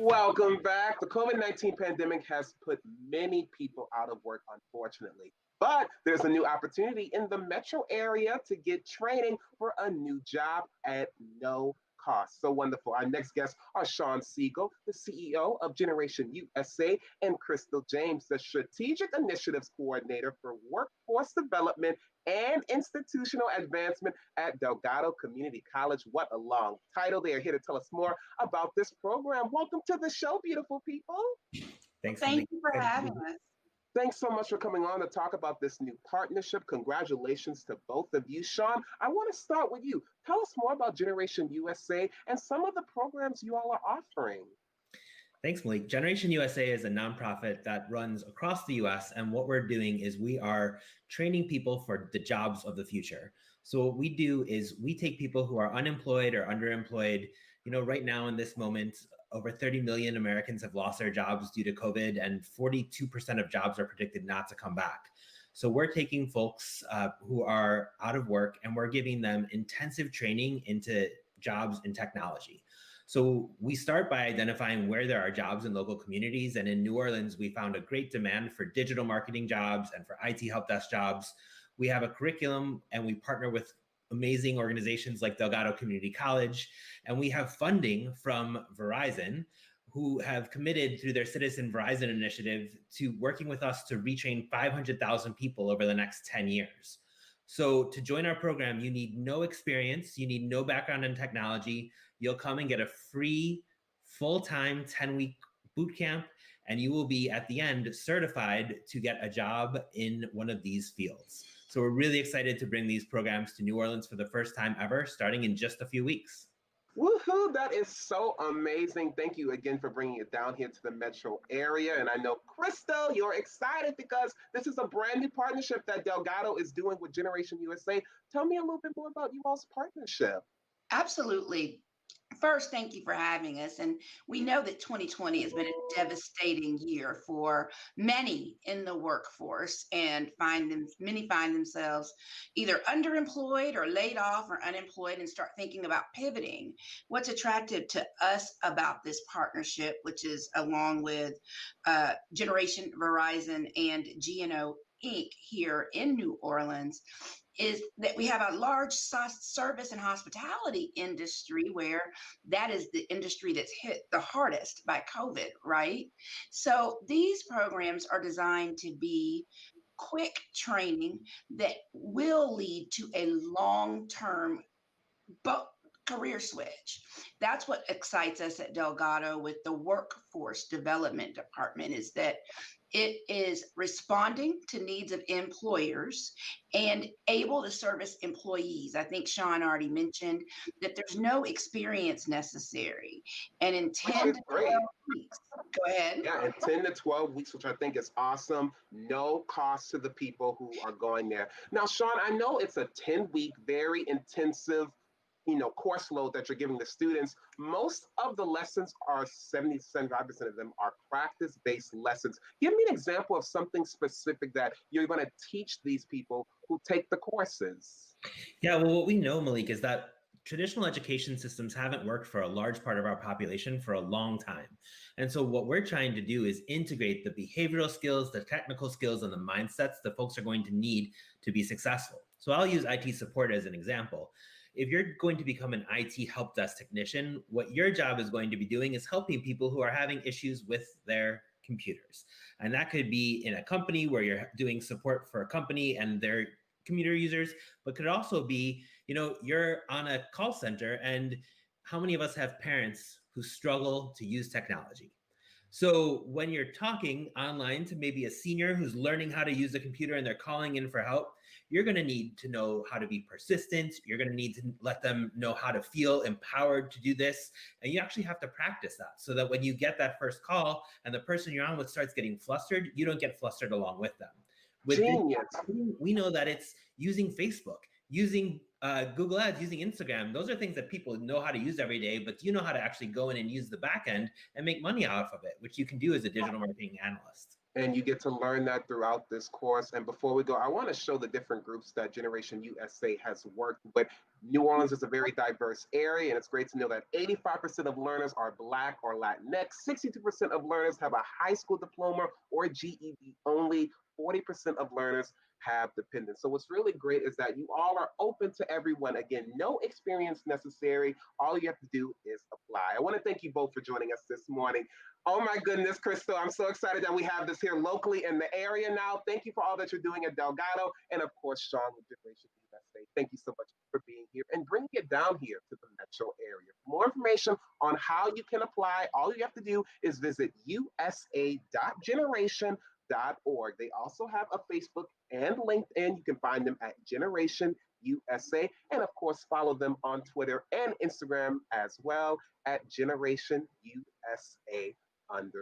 Welcome back. The COVID-19 pandemic has put many people out of work, unfortunately. But there's a new opportunity in the metro area to get training for a new job at no cost. So wonderful. Our next guests are Sean Siegel, the CEO of Generation USA, and Crystal James, the Strategic Initiatives Coordinator for Workforce Development and Institutional Advancement at Delgado Community College. What a long title. They are here to tell us more about this program. Welcome to the show, beautiful people. Thanks. Thank you for having us. Thanks so much for coming on to talk about this new partnership. Congratulations to both of you. Sean, I want to start with you. Tell us more about Generation USA and some of the programs you all are offering. Thanks, Malik. Generation USA is a nonprofit that runs across the US, and what we're doing is we are training people for the jobs of the future. So what we do is we take people who are unemployed or underemployed. Right now in this moment, over 30 million Americans have lost their jobs due to COVID, and 42% of jobs are predicted not to come back. So we're taking folks who are out of work and we're giving them intensive training into jobs in technology. So we start by identifying where there are jobs in local communities. And in New Orleans, we found a great demand for digital marketing jobs and for IT help desk jobs. We have a curriculum and we partner with amazing organizations like Delgado Community College. And we have funding from Verizon, who have committed through their Citizen Verizon initiative to working with us to retrain 500,000 people over the next 10 years. So to join our program, you need no experience, you need no background in technology. You'll come and get a free full-time 10-week boot camp, and you will be at the end certified to get a job in one of these fields. So we're really excited to bring these programs to New Orleans for the first time ever, starting in just a few weeks. Woohoo, that is so amazing. Thank you again for bringing it down here to the metro area. And I know, Crystal, you're excited because this is a brand new partnership that Delgado is doing with Generation USA. Tell me a little bit more about you all's partnership. Absolutely. First, thank you for having us. And we know that 2020 has been a devastating year for many in the workforce, and many find themselves either underemployed or laid off or unemployed and start thinking about pivoting. What's attractive to us about this partnership, which is along with Generation Verizon and GNO Inc. here in New Orleans, is that we have a large service and hospitality industry where that is the industry that's hit the hardest by COVID, right? So these programs are designed to be quick training that will lead to a long-term career switch. That's what excites us at Delgado with the Workforce Development Department, is that it is responding to needs of employers and able to service employees. I think Sean already mentioned that there's no experience necessary. And in 10 to 12 weeks, go ahead. Yeah, in 10 to 12 weeks, which I think is awesome. No cost to the people who are going there. Now, Sean, I know it's a 10-week, very intensive course load that you're giving the students. Most of the lessons are 75% of them are practice-based lessons. Give me an example of something specific that you're going to teach these people who take the courses. Yeah, well, what we know, Malik, is that traditional education systems haven't worked for a large part of our population for a long time. And so what we're trying to do is integrate the behavioral skills, the technical skills, and the mindsets that folks are going to need to be successful. So I'll use IT support as an example. If you're going to become an IT help desk technician, what your job is going to be doing is helping people who are having issues with their computers. And that could be in a company where you're doing support for a company and their computer users, but could also be, you're on a call center, and how many of us have parents who struggle to use technology? So when you're talking online to maybe a senior who's learning how to use a computer and they're calling in for help, you're going to need to know how to be persistent. You're going to need to let them know how to feel empowered to do this. And you actually have to practice that so that when you get that first call and the person you're on with starts getting flustered, you don't get flustered along with them. Genius. We know that it's using Facebook, using Google Ads, using Instagram. Those are things that people know how to use every day, but do you know how to actually go in and use the back end and make money off of it, which you can do as a digital marketing analyst? And you get to learn that throughout this course. And before we go, I want to show the different groups that Generation USA has worked with. New Orleans is a very diverse area, and it's great to know that 85% of learners are Black or Latinx, 62% of learners have a high school diploma or GED only, 40% of learners have dependents. So what's really great is that you all are open to everyone. Again, no experience necessary. All you have to do is apply. I want to thank you both for joining us this morning. Oh my goodness, Crystal, I'm so excited that we have this here locally in the area now. Thank you for all that you're doing at Delgado. And of course, Sean with Generation USA. Thank you so much for being here and bringing it down here to the metro area. For more information on how you can apply, all you have to do is visit usa.generation.org. They also have a Facebook and LinkedIn. You can find them at Generation USA. And of course, follow them on Twitter and Instagram as well at Generation USA _.